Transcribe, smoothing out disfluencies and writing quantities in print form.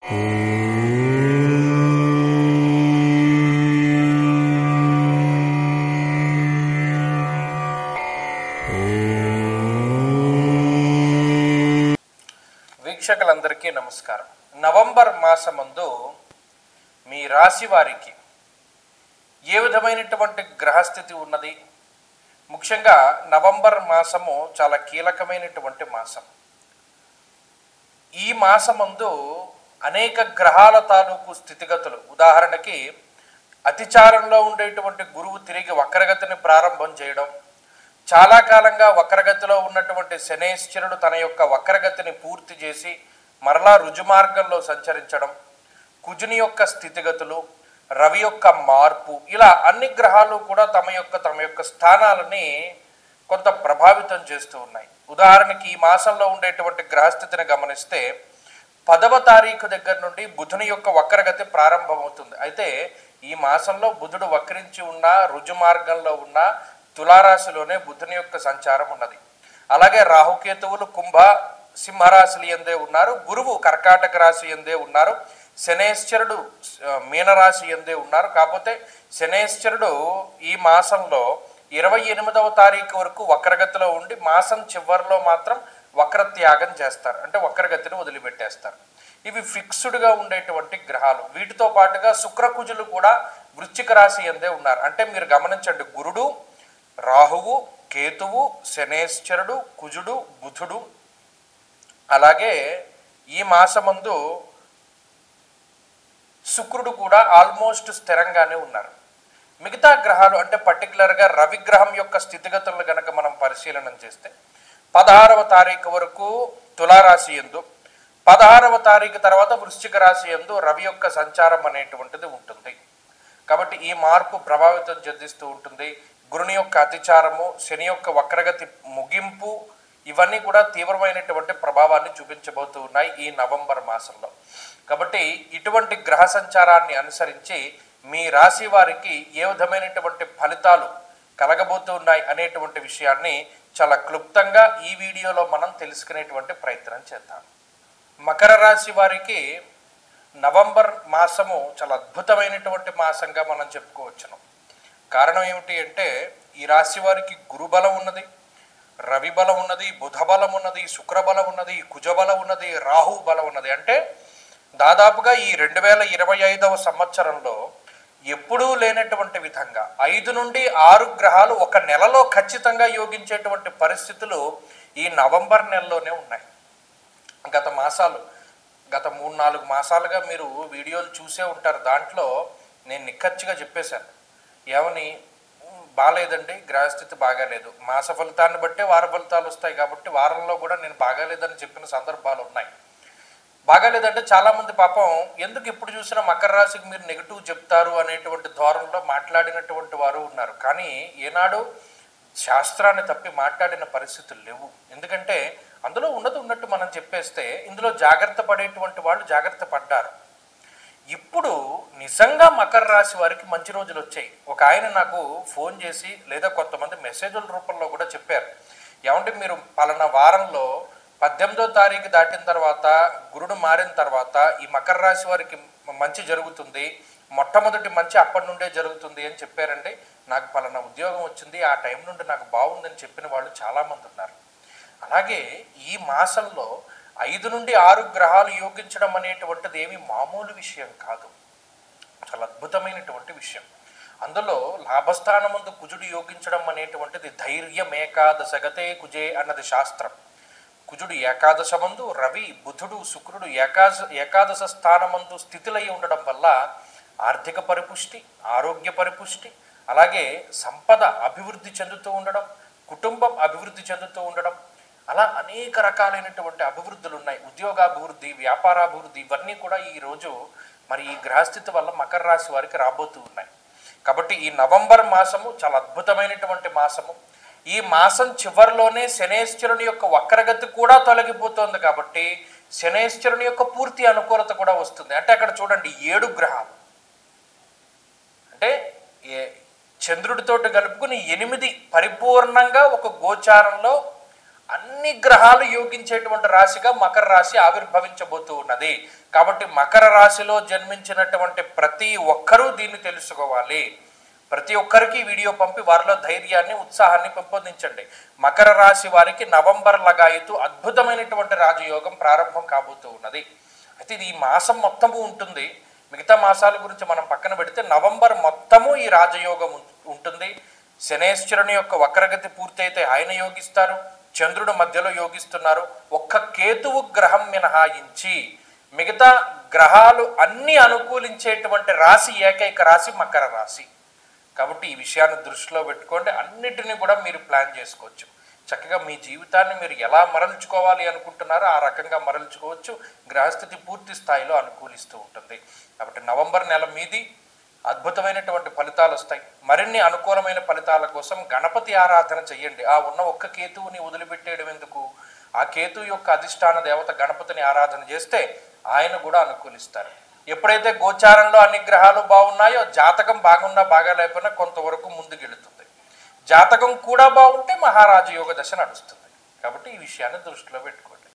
వీక్షకులందరికీ నమస్కారం. నవంబర్ మాసమందు మీ రాశి వారికి ఏ విధమైనటువంటి గ్రహస్థితి ఉన్నది? ముఖ్యంగా నవంబర్ మాసము చాలా కీలకమైనటువంటి మాసం. ఈ మాసమందు అనేక గ్రహాల తాలూకు స్థితిగతులు, ఉదాహరణకి అతిచారంలో ఉండేటువంటి గురువు తిరిగి వక్రగతిని ప్రారంభం చేయడం, చాలా కాలంగా వక్రగతిలో ఉన్నటువంటి శనేశ్వరుడు తన యొక్క వక్రగతిని పూర్తి చేసి మరలా రుజుమార్గంలో సంచరించడం, కుజుని యొక్క స్థితిగతులు, రవి యొక్క మార్పు, ఇలా అన్ని గ్రహాలు కూడా తమ యొక్క స్థానాలని కొంత ప్రభావితం చేస్తూ ఉన్నాయి. ఉదాహరణకి ఈ మాసంలో ఉండేటువంటి గ్రహస్థితిని గమనిస్తే 10వ తారీఖు దగ్గర నుండి బుధుని యొక్క వక్రగతి ప్రారంభమవుతుంది. అయితే ఈ మాసంలో బుధుడు వక్రించి ఉన్న రుజుమార్గంలో ఉన్న తులారాశిలోనే బుధుని యొక్క సంచారం ఉన్నది. అలాగే రాహుకేతువులు కుంభ సింహరాశులు ఎందే ఉన్నారు, గురువు కర్కాటక రాశి ఎందే ఉన్నారు, శనేశ్వరుడు మీనరాశి ఎందే ఉన్నారు. కాకపోతే శనేశ్వరుడు ఈ మాసంలో 28వ తారీఖు వరకు వక్రగతిలో ఉండి మాసం చివరిలో మాత్రం వక్రత్యాగం చేస్తారు, అంటే వక్రగతిని వదిలిపెట్టేస్తారు. ఇవి ఫిక్స్డ్గా ఉండేటువంటి గ్రహాలు. వీటితో పాటుగా శుక్రకుజులు కూడా వృశ్చిక రాశి ఎందే ఉన్నారు. అంటే మీరు గమనించండి, గురుడు, రాహువు, కేతువు, శనేశ్వరుడు, కుజుడు, బుధుడు, అలాగే ఈ మాసమందు శుక్రుడు కూడా ఆల్మోస్ట్ స్థిరంగానే ఉన్నారు. మిగతా గ్రహాలు అంటే పర్టికులర్గా రవిగ్రహం యొక్క స్థితిగతులను కనుక మనం పరిశీలన చేస్తే 16వ తారీఖు వరకు తులారాశి యందు, 16వ తారీఖు తర్వాత వృశ్చిక రాశి యందు రవి యొక్క సంచారం అనేటువంటిది ఉంటుంది. కాబట్టి ఈ మార్పు ప్రభావితం చెందిస్తూ ఉంటుంది. గురుని యొక్క అతిచారము, శని యొక్క వక్రగతి ముగింపు, ఇవన్నీ కూడా తీవ్రమైనటువంటి ప్రభావాన్ని చూపించబోతూ ఉన్నాయి ఈ నవంబర్ మాసంలో. కాబట్టి ఇటువంటి గ్రహ సంచారాన్ని అనుసరించి మీ రాశి వారికి ఏ విధమైనటువంటి ఫలితాలు కలగబోతూ ఉన్నాయి అనేటువంటి విషయాన్ని చాలా క్లుప్తంగా ఈ వీడియోలో మనం తెలుసుకునేటువంటి ప్రయత్నం చేద్దాం. మకర రాశి వారికి నవంబర్ మాసము చాలా అద్భుతమైనటువంటి మాసంగా మనం చెప్పుకోవచ్చును. కారణం ఏమిటి అంటే ఈ రాశి వారికి గురుబలం ఉన్నది, రవి బలం ఉన్నది, బుధ బలం ఉన్నది, శుక్ర బలం ఉన్నది, కుజ బలం ఉన్నది, రాహు బలం ఉన్నది. అంటే దాదాపుగా ఈ 2025వ సంవత్సరంలో ఎప్పుడూ లేనటువంటి విధంగా 5 నుండి 6 గ్రహాలు ఒక నెలలో ఖచ్చితంగా యోగించేటువంటి పరిస్థితులు ఈ నవంబర్ నెలలోనే ఉన్నాయి. గత 3-4 మాసాలుగా మీరు వీడియోలు చూసే ఉంటారు. దాంట్లో నేను నిక్కచ్చిగా చెప్పేశాను, ఏమని బాగాలేదండి, గ్రహస్థితి బాగాలేదు, మాస ఫలితాన్ని బట్టే వార ఫలితాలు వస్తాయి, కాబట్టి వారంలో కూడా నేను బాగాలేదని చెప్పిన సందర్భాలు ఉన్నాయి. బాగాలేదంటే చాలామంది పాపం ఎందుకు ఎప్పుడు చూసినా మకర రాశికి మీరు నెగిటివ్ చెప్తారు అనేటువంటి ధోరణిలో మాట్లాడినటువంటి వారు ఉన్నారు. కానీ ఏనాడు శాస్త్రాన్ని తప్పి మాట్లాడిన పరిస్థితులు లేవు. ఎందుకంటే అందులో ఉన్నట్టు మనం చెప్పేస్తే ఇందులో జాగ్రత్త పడేటువంటి వాళ్ళు జాగ్రత్త పడ్డారు. ఇప్పుడు నిజంగా మకర రాశి వారికి మంచి రోజులు వచ్చాయి. ఒక ఆయన నాకు ఫోన్ చేసి లేదా కొంతమంది మెసేజ్ల రూపంలో కూడా చెప్పారు, ఏమంటే మీరు పలానా వారంలో 18వ తారీఖు దాటిన తర్వాత గురుడు మారిన తర్వాత ఈ మకర రాశి వారికి మంచి జరుగుతుంది, మొట్టమొదటి మంచి అప్పటి నుండే జరుగుతుంది అని చెప్పారండి. నాకు పలానా ఉద్యోగం వచ్చింది, ఆ టైం నుండి నాకు బాగుందని చెప్పిన వాళ్ళు చాలామంది ఉన్నారు. అలాగే ఈ మాసంలో 5 నుండి 6 గ్రహాలు యోగించడం అనేటువంటిది ఏమి మామూలు విషయం కాదు, చాలా అద్భుతమైనటువంటి విషయం. అందులో లాభస్థానమందు కుజుడు యోగించడం అనేటువంటిది ధైర్యం ఏకాదశగతే కుజే అన్నది శాస్త్రం. కుజుడు ఏకాదశమందు, రవి, బుధుడు, శుక్రుడు ఏకాదశ స్థానమందు స్థితులై ఉండడం వల్ల ఆర్థిక పరిపుష్టి, ఆరోగ్య పరిపుష్టి, అలాగే సంపద అభివృద్ధి చెందుతూ ఉండడం, కుటుంబం అభివృద్ధి చెందుతూ ఉండడం, అలా అనేక రకాలైనటువంటి అభివృద్ధులు ఉన్నాయి. ఉద్యోగాభివృద్ధి, వ్యాపారాభివృద్ధి, ఇవన్నీ కూడా ఈరోజు మరి ఈ గ్రహస్థితి వల్ల మకర రాశి వారికి రాబోతూ ఉన్నాయి. కాబట్టి ఈ నవంబర్ మాసము చాలా అద్భుతమైనటువంటి మాసము. ఈ మాసం చివరిలోనే శనేశ్వరుని యొక్క వక్రగతి కూడా తొలగిపోతుంది. కాబట్టి శనేశ్వరుని యొక్క పూర్తి అనుకూలత కూడా వస్తుంది. అంటే అక్కడ చూడండి 7 గ్రహాలు, అంటే చంద్రుడితోటి కలుపుకుని 8 పరిపూర్ణంగా ఒక గోచారంలో అన్ని గ్రహాలు యోగించేటువంటి రాశిగా మకర రాశి ఆవిర్భవించబోతూ ఉన్నది. కాబట్టి మకర రాశిలో జన్మించినటువంటి ప్రతి ఒక్కరూ దీన్ని తెలుసుకోవాలి. ప్రతి ఒక్కరికి వీడియో పంపి వారిలో ధైర్యాన్ని, ఉత్సాహాన్ని పెంపొందించండి. మకర రాశి వారికి నవంబర్ లగాయతు అద్భుతమైనటువంటి రాజయోగం ప్రారంభం కాబోతూ ఉన్నది. అయితే ఇది ఈ మాసం మొత్తము ఉంటుంది. మిగతా మాసాల గురించి మనం పక్కన పెడితే నవంబర్ మొత్తము ఈ రాజయోగం ఉంటుంది. శనేశ్వరుని యొక్క వక్రగతి పూర్తయితే ఆయన యోగిస్తారు, చంద్రుడు మధ్యలో యోగిస్తున్నారు. ఒక్క కేతువు గ్రహం మినహాయించి మిగతా గ్రహాలు అన్ని అనుకూలించేటువంటి రాశి ఏకైక రాశి మకర రాశి. కాబట్టి ఈ విషయాన్ని దృష్టిలో పెట్టుకోండి. అన్నిటినీ కూడా మీరు ప్లాన్ చేసుకోవచ్చు. చక్కగా మీ జీవితాన్ని మీరు ఎలా మరల్చుకోవాలి అనుకుంటున్నారో ఆ రకంగా మరల్చుకోవచ్చు. గ్రహస్థితి పూర్తి స్థాయిలో అనుకూలిస్తూ ఉంటుంది. కాబట్టి నవంబర్ నెల మీది అద్భుతమైనటువంటి ఫలితాలు వస్తాయి. మరిన్ని అనుకూలమైన ఫలితాల కోసం గణపతి ఆరాధన చెయ్యండి. ఆ ఉన్న ఒక్క కేతువుని వదిలిపెట్టేయడం ఎందుకు? ఆ కేతువు యొక్క అధిష్టాన దేవత గణపతిని ఆరాధన చేస్తే ఆయన కూడా అనుకూలిస్తారు. ఎప్పుడైతే గోచారంలో అన్ని గ్రహాలు బాగున్నాయో జాతకం బాగున్నా బాగా లేకపోయినా కొంతవరకు ముందుకెళ్తుంది. జాతకం కూడా బాగుంటే మహారాజయోగ దశ నడుస్తుంది. కాబట్టి ఈ విషయాన్ని దృష్టిలో పెట్టుకోండి.